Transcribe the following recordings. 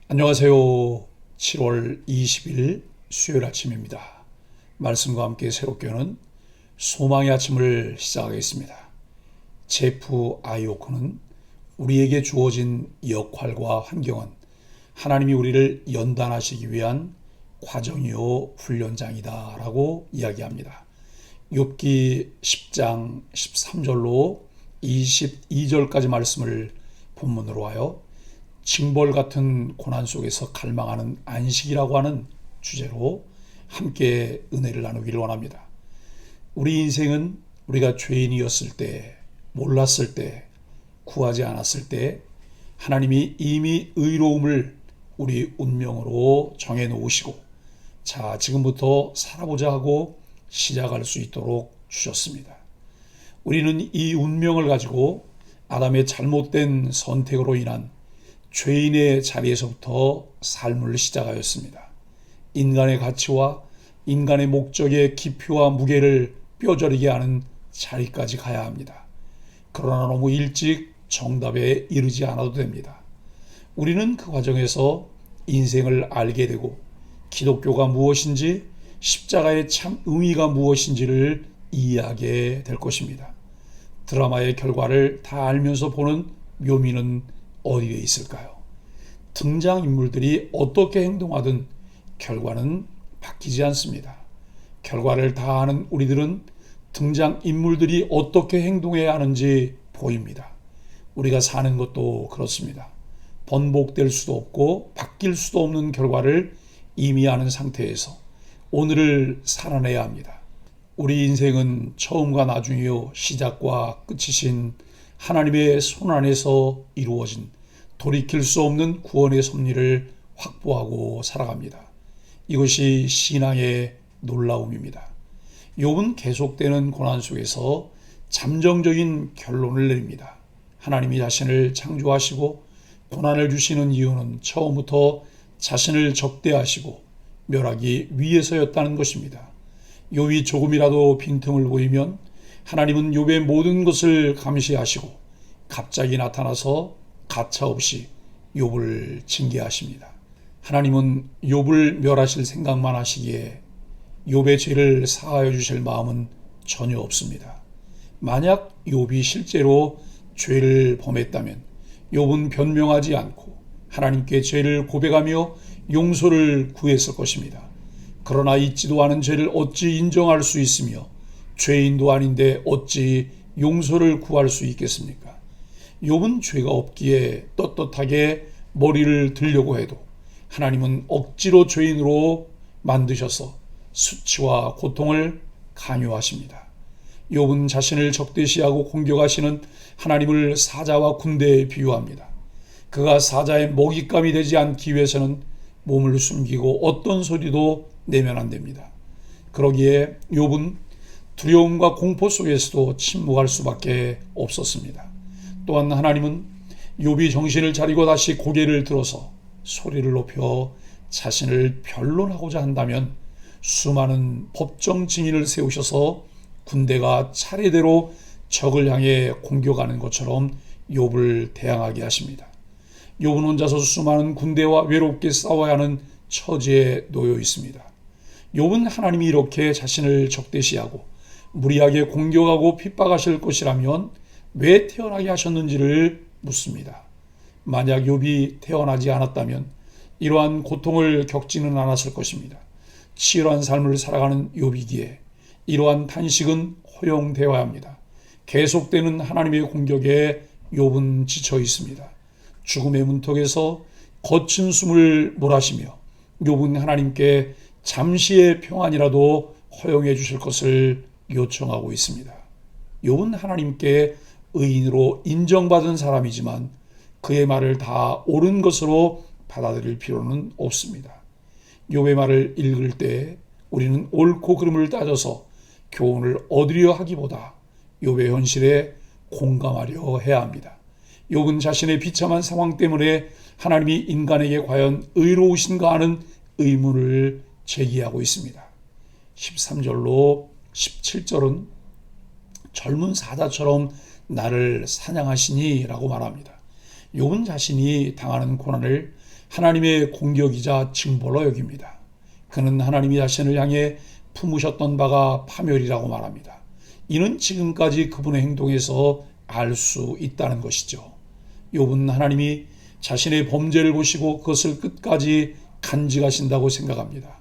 안녕하세요. 7월 20일 수요일 아침입니다. 말씀과 함께 새롭게 오는 소망의 아침을 시작하겠습니다. 제프 아이오크는 우리에게 주어진 역할과 환경은 하나님이 우리를 연단하시기 위한 과정이요 훈련장이다 라고 이야기합니다. 욥기 10장 13절로 22절까지 말씀을 본문으로 하여 징벌 같은 고난 속에서 갈망하는 안식이라고 하는 주제로 함께 은혜를 나누기를 원합니다. 우리 인생은 우리가 죄인이었을 때, 몰랐을 때, 구하지 않았을 때 하나님이 이미 의로움을 우리 운명으로 정해놓으시고 자, 지금부터 살아보자 하고 시작할 수 있도록 주셨습니다. 우리는 이 운명을 가지고 아담의 잘못된 선택으로 인한 죄인의 자리에서부터 삶을 시작하였습니다. 인간의 가치와 인간의 목적의 깊이와 무게를 뼈저리게 하는 자리까지 가야 합니다. 그러나 너무 일찍 정답에 이르지 않아도 됩니다. 우리는 그 과정에서 인생을 알게 되고 기독교가 무엇인지 십자가의 참 의미가 무엇인지를 이해하게 될 것입니다. 드라마의 결과를 다 알면서 보는 묘미는 어디에 있을까요? 등장인물들이 어떻게 행동하든 결과는 바뀌지 않습니다. 결과를 다 아는 우리들은 등장인물들이 어떻게 행동해야 하는지 보입니다. 우리가 사는 것도 그렇습니다. 번복될 수도 없고 바뀔 수도 없는 결과를 이미 아는 상태에서 오늘을 살아내야 합니다. 우리 인생은 처음과 나중이요 시작과 끝이신 하나님의 손 안에서 이루어진 돌이킬 수 없는 구원의 섭리를 확보하고 살아갑니다. 이것이 신앙의 놀라움입니다. 욥은 계속되는 고난 속에서 잠정적인 결론을 내립니다. 하나님이 자신을 창조하시고 고난을 주시는 이유는 처음부터 자신을 적대하시고 멸하기 위해서였다는 것입니다. 욥이 조금이라도 빈틈을 보이면 하나님은 욥의 모든 것을 감시하시고 갑자기 나타나서 가차없이 욥을 징계하십니다. 하나님은 욥을 멸하실 생각만 하시기에 욥의 죄를 사하여 주실 마음은 전혀 없습니다. 만약 욥이 실제로 죄를 범했다면 욥은 변명하지 않고 하나님께 죄를 고백하며 용서를 구했을 것입니다. 그러나 있지도 않은 죄를 어찌 인정할 수 있으며 죄인도 아닌데 어찌 용서를 구할 수 있겠습니까? 욥은 죄가 없기에 떳떳하게 머리를 들려고 해도 하나님은 억지로 죄인으로 만드셔서 수치와 고통을 강요하십니다. 욥은 자신을 적대시하고 공격하시는 하나님을 사자와 군대에 비유합니다. 그가 사자의 먹잇감이 되지 않기 위해서는 몸을 숨기고 어떤 소리도 내면 안 됩니다. 그러기에 욥은 두려움과 공포 속에서도 침묵할 수밖에 없었습니다. 또한 하나님은 욥이 정신을 차리고 다시 고개를 들어서 소리를 높여 자신을 변론하고자 한다면 수많은 법정 증인을 세우셔서 군대가 차례대로 적을 향해 공격하는 것처럼 욥을 대항하게 하십니다. 욥은 혼자서 수많은 군대와 외롭게 싸워야 하는 처지에 놓여 있습니다. 욥은 하나님이 이렇게 자신을 적대시하고 무리하게 공격하고 핍박하실 것이라면 왜 태어나게 하셨는지를 묻습니다. 만약 욥이 태어나지 않았다면 이러한 고통을 겪지는 않았을 것입니다. 치열한 삶을 살아가는 욥이기에 이러한 탄식은 허용되어야 합니다. 계속되는 하나님의 공격에 욥은 지쳐 있습니다. 죽음의 문턱에서 거친 숨을 몰아쉬며 욥은 하나님께 잠시의 평안이라도 허용해 주실 것을 요청하고 있습니다. 욥은 하나님께 의인으로 인정받은 사람이지만 그의 말을 다 옳은 것으로 받아들일 필요는 없습니다. 욥의 말을 읽을 때 우리는 옳고 그름을 따져서 교훈을 얻으려 하기보다 욥의 현실에 공감하려 해야 합니다. 욥은 자신의 비참한 상황 때문에 하나님이 인간에게 과연 의로우신가 하는 의문을 제기하고 있습니다. 13절로 17절은 젊은 사자처럼 나를 사냥하시니 라고 말합니다. 욥은 자신이 당하는 고난을 하나님의 공격이자 징벌로 여깁니다. 그는 하나님이 자신을 향해 품으셨던 바가 파멸이라고 말합니다. 이는 지금까지 그분의 행동에서 알 수 있다는 것이죠. 욥은 하나님이 자신의 범죄를 보시고 그것을 끝까지 간직하신다고 생각합니다.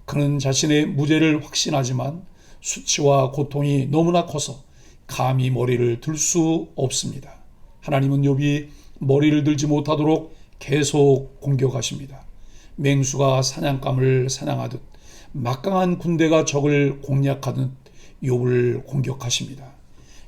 그는 자신의 무죄를 확신하지만 수치와 고통이 너무나 커서 감히 머리를 들 수 없습니다. 하나님은 욥이 머리를 들지 못하도록 계속 공격하십니다. 맹수가 사냥감을 사냥하듯 막강한 군대가 적을 공략하듯 욥을 공격하십니다.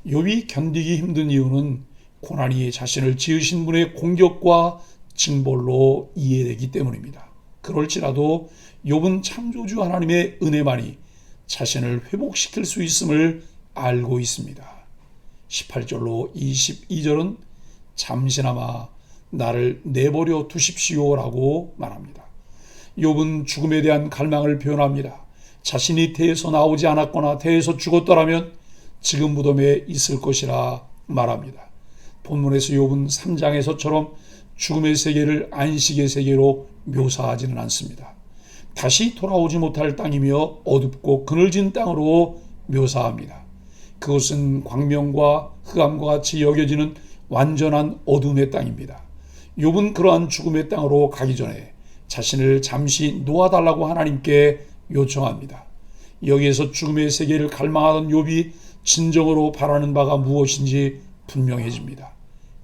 욥이 견디기 힘든 이유는 고난이 자신을 지으신 분의 공격과 징벌로 이해되기 때문입니다. 그럴지라도 욥은 창조주 하나님의 은혜만이 자신을 회복시킬 수 있음을 알고 있습니다. 18절로 22절은 잠시나마 나를 내버려 두십시오라고 말합니다. 욥은 죽음에 대한 갈망을 표현합니다. 자신이 태에서 나오지 않았거나 태에서 죽었더라면 지금 무덤에 있을 것이라 말합니다. 본문에서 욥은 3장에서처럼 죽음의 세계를 안식의 세계로 묘사하지는 않습니다. 다시 돌아오지 못할 땅이며 어둡고 그늘진 땅으로 묘사합니다. 그것은 광명과 흑암과 같이 여겨지는 완전한 어둠의 땅입니다. 욥은 그러한 죽음의 땅으로 가기 전에 자신을 잠시 놓아달라고 하나님께 요청합니다. 여기에서 죽음의 세계를 갈망하던 욥이 진정으로 바라는 바가 무엇인지 분명해집니다.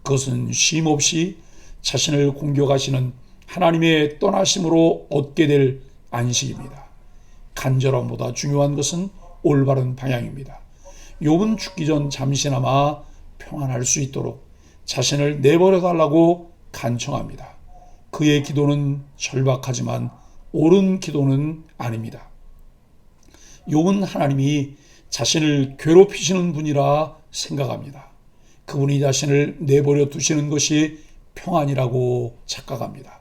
그것은 쉼없이 자신을 공격하시는 하나님의 떠나심으로 얻게 될 안식입니다. 간절함보다 중요한 것은 올바른 방향입니다. 욥은 죽기 전 잠시나마 평안할 수 있도록 자신을 내버려 달라고 간청합니다. 그의 기도는 절박하지만 옳은 기도는 아닙니다. 욥은 하나님이 자신을 괴롭히시는 분이라 생각합니다. 그분이 자신을 내버려 두시는 것이 평안이라고 착각합니다.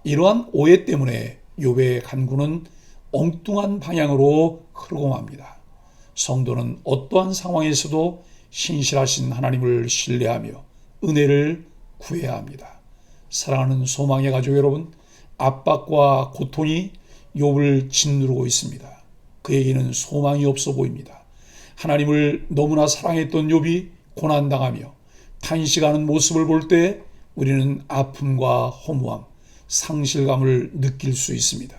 이러한 오해 때문에 욥의 간구는 엉뚱한 방향으로 흐르고 맙니다. 성도는 어떠한 상황에서도 신실하신 하나님을 신뢰하며 은혜를 구해야 합니다. 사랑하는 소망의 가족 여러분, 압박과 고통이 욥을 짓누르고 있습니다. 그에게는 소망이 없어 보입니다. 하나님을 너무나 사랑했던 욥이 고난당하며 탄식하는 모습을 볼 때 우리는 아픔과 허무함, 상실감을 느낄 수 있습니다.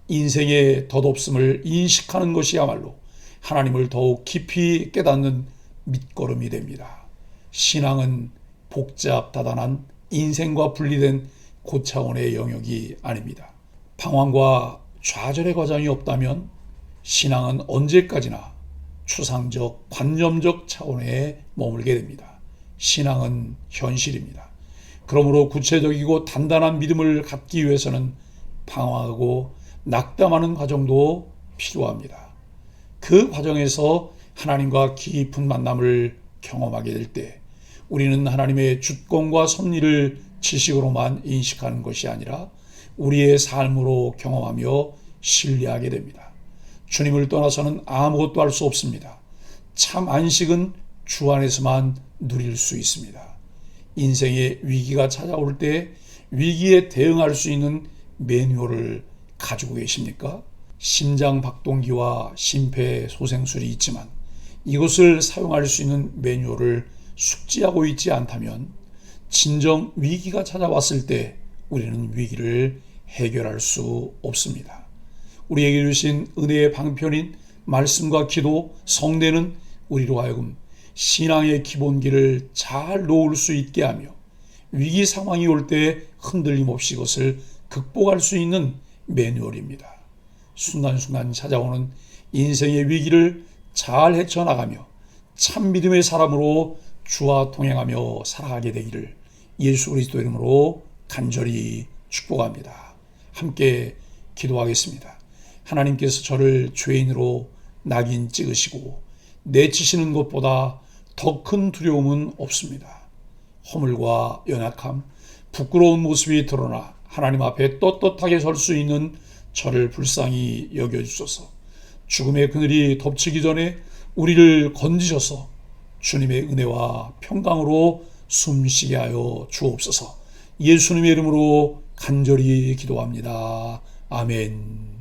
인생의 덧없음을 인식하는 것이야말로 하나님을 더욱 깊이 깨닫는 밑거름이 됩니다. 신앙은 복잡다단한 인생과 분리된 고차원의 영역이 아닙니다. 방황과 좌절의 과정이 없다면 신앙은 언제까지나 추상적, 관념적 차원에 머물게 됩니다. 신앙은 현실입니다. 그러므로 구체적이고 단단한 믿음을 갖기 위해서는 방황하고 낙담하는 과정도 필요합니다. 그 과정에서 하나님과 깊은 만남을 경험하게 될 때 우리는 하나님의 주권과 섭리를 지식으로만 인식하는 것이 아니라 우리의 삶으로 경험하며 신뢰하게 됩니다. 주님을 떠나서는 아무것도 할 수 없습니다. 참 안식은 주 안에서만 누릴 수 있습니다. 인생의 위기가 찾아올 때 위기에 대응할 수 있는 매뉴얼을 가지고 계십니까? 심장박동기와 심폐소생술이 있지만 이것을 사용할 수 있는 매뉴얼을 숙지하고 있지 않다면 진정 위기가 찾아왔을 때 우리는 위기를 해결할 수 없습니다. 우리에게 주신 은혜의 방편인 말씀과 기도, 성례는 우리로 하여금 신앙의 기본기를 잘 놓을 수 있게 하며 위기 상황이 올 때 흔들림 없이 이것을 극복할 수 있는 매뉴얼입니다. 순간순간 찾아오는 인생의 위기를 잘 헤쳐나가며 참 믿음의 사람으로 주와 동행하며 살아가게 되기를 예수 그리스도 이름으로 간절히 축복합니다. 함께 기도하겠습니다. 하나님께서 저를 죄인으로 낙인 찍으시고 내치시는 것보다 더 큰 두려움은 없습니다. 허물과 연약함, 부끄러운 모습이 드러나 하나님 앞에 떳떳하게 설 수 있는 저를 불쌍히 여겨주소서. 죽음의 그늘이 덮치기 전에 우리를 건지셔서 주님의 은혜와 평강으로 숨쉬게 하여 주옵소서. 예수님의 이름으로 간절히 기도합니다. 아멘.